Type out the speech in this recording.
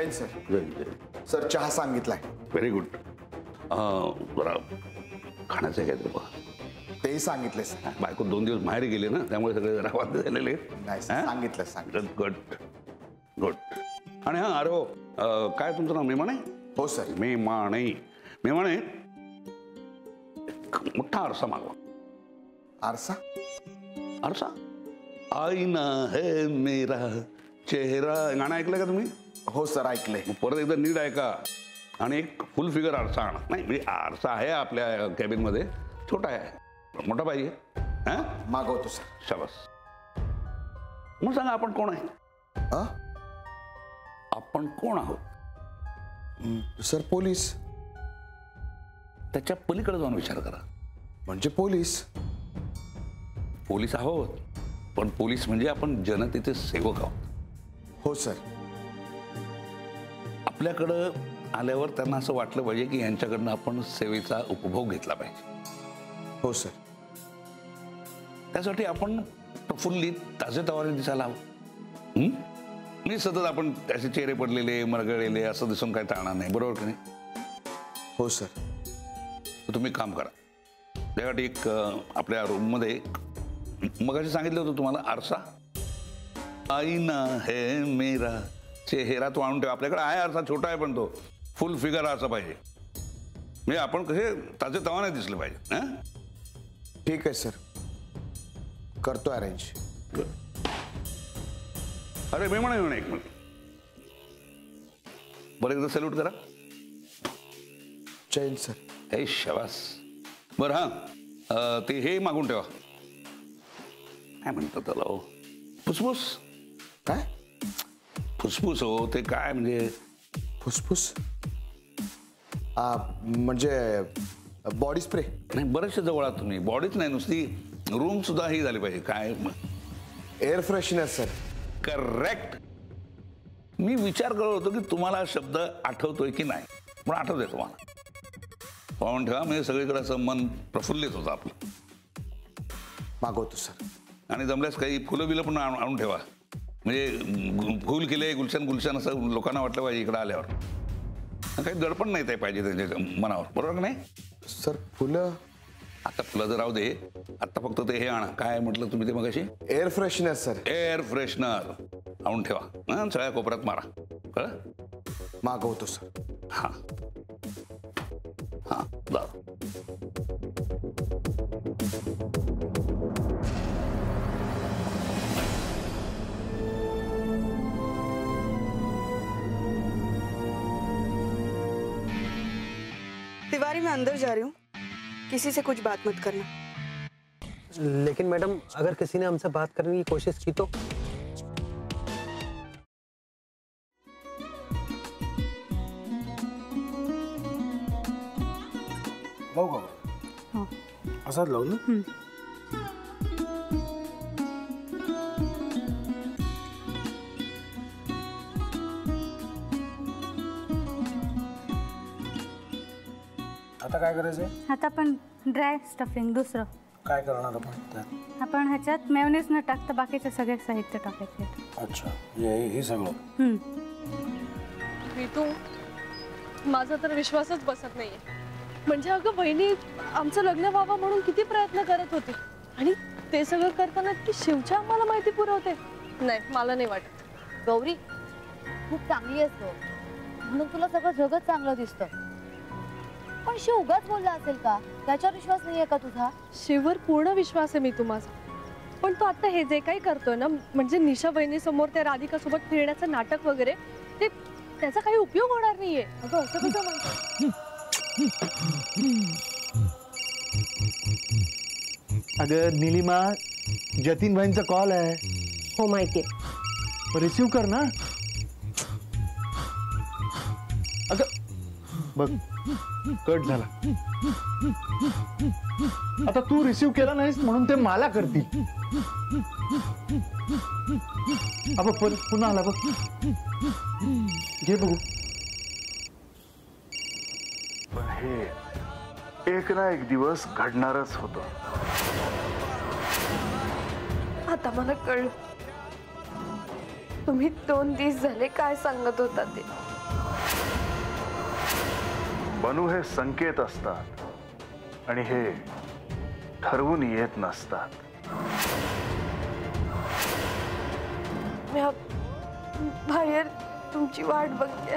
Jain sir. Sir चहा सांगितलाय. Very good. जरा खाण्याचं काय बघा. तेही सांगितले सर. बायको 2 दिवस बाहेर गेले ना, त्यामुळे सगळे जरा वाद झालेले. नाही सांगितलं. Good good. आणि हां अरे हो, काय तुमचं नाव मेमाणे? हो सर. मेमाणे. मोठा आरसा मागवा. आरसा? आरसा. आईना है मेरा चेहरा गाणं ऐकलं का तुम्ही? हो सर ऐकलंय. परत एकदा नीट ऐका. आणि एक फुल फिगर आरसा आणा. नाही म्हणजे आरसा आहे आपल्या कॅबिनमध्ये, छोटा आहे, मोठा पाहिजे. हां मागवतो सर. शाबास. मग सांगा आपण कोण आहे? आपण कोण आहोत? Sir police. त्याच्या पलीकडे जाऊन विचार करा. म्हणजे पोलीस. पोलीस आहोत, पण पोलीस म्हणजे आपण जनतेचे सेवक आहोत. हो सर. आपल्याकडं आल्यावर त्यांना असं वाटलं पाहिजे की यांच्याकडनं आपण सेवेचा उपभोग घेतला पाहिजे. हो सर. त्यासाठी आपण प्रफुल्लित ताजेतवाने दिसायला हवं. मी सतत आपण त्याचे चेहरे पडलेले मरगळलेले असं दिसून काय टाळणार नाही, बरोबर की नाही? हो सर. तर तुम्ही काम करा. त्यासाठी एक आपल्या रूममध्ये मगाशी सांगितलं होतं तुम्हाला आरसा. आईना है मेरा चेहरा तो आणून ठेवा. आपल्याकडे आहे आरसा, छोटा आहे पण तो फुल फिगर आरसा पाहिजे. म्हणजे आपण कसे ताजेतवाने दिसले पाहिजे. ठीक आहे सर, करतो अरेंज. अरे मी म्हणा एक मिनिट. बरं एकदा सॅल्यूट करा. जैन सर. हे शाबास. बरं हां ते हे मागून ठेवा. काय म्हणतात त्याला हो? फुसफुस. काय? फुसफुस हो. ते काय म्हणजे? फुसफुस म्हणजे बॉडी स्प्रे. नाही बरेचसे जवळ आहात तुम्ही. बॉडीच नाही, नुसती रूम सुद्धा ही झाली पाहिजे. काय? Air freshener sir. करेक्ट. मी विचार करत होतो की तुम्हाला शब्द आठवतोय की नाही, पण आठवतोय तुम्हाला. पाहून ठेवा, म्हणजे सगळीकडे असं मन प्रफुल्लित होतं आपलं. मागवतो सर. आणि जमल्यास काही फुलं बिलं पण आणून ठेवा. म्हणजे फुल केले गुलशन असं लोकांना वाटलं पाहिजे इकडं आल्यावर. काही दडपण नाही ते पाहिजे त्यांच्या मनावर, बरोबर नाही? सर फुलं आता फुलं तर राहू दे. आता फक्त ते हे आणा. काय म्हटलं तुम्ही ते मगाशी? Air freshener sir. Air freshener आणून ठेवा. हां सगळ्या कोपऱ्यात मारा. कळलं? मागवतो सर. हां हां जा. तिवारी मैं अंदर जा रही हूँ, किसी से कुछ बात मत करना. लेकिन मैडम अगर किसी ने हमसे बात करने की कोशिश की तो? लावू का? हाँ. असाच लावू ना? आता काय करायचंय? आता आपण ड्राय स्टफिंग दुसरं काय करणार आपण त्यात? आपण ह्याच्यात मेयोनीज न टाकता बाकीचे सगळे साहित्य टाकायचे. अच्छा, हे सगळं. ऋतू, माझा तर विश्वासच बसत नाहीये. म्हणजे अगं बहिणी आमचं लग्न व्हावं म्हणून किती प्रयत्न करत होती, आणि ते सगळं करताना की शिवच्या आम्हाला माहिती पुरवते. नाही, मला नाही वाटत. गौरी खूप चांगली असतो म्हणून तुला सगळं जगत चांगलं दिसतं, पण शिव उगाच बोलला असेल का? त्याच्यावर विश्वास नाहीये का तुझा? शिववर पूर्ण विश्वास आहे मी तुम्हाला, पण तो आता हे जे काही करतोय ना, म्हणजे निशा बहिणी समोर त्या राधिका सोबत फिरण्याचं नाटक वगैरे, ते त्याचा काही उपयोग होणार नाहीये. अगं असं कसं म्हणतो? अगं नीलिमा, जतीन भाईंचा कॉल आहे. हो माहितीये. रिसीव कर ना. अगं बघ कट झाला. आता तू रिसीव केला नाहीस म्हणून ते मला करतील. अब पुन्हा आला बघ. घे बघू. पण हे एक ना एक दिवस घडणारच होतं. आता मला कळलं तुम्ही 2 दिवस झाले काय सांगत होता ते. बनू हे संकेत असतात आणि हे ठरवून येत नसतात. मी बाहेर तुमची वाट बघते.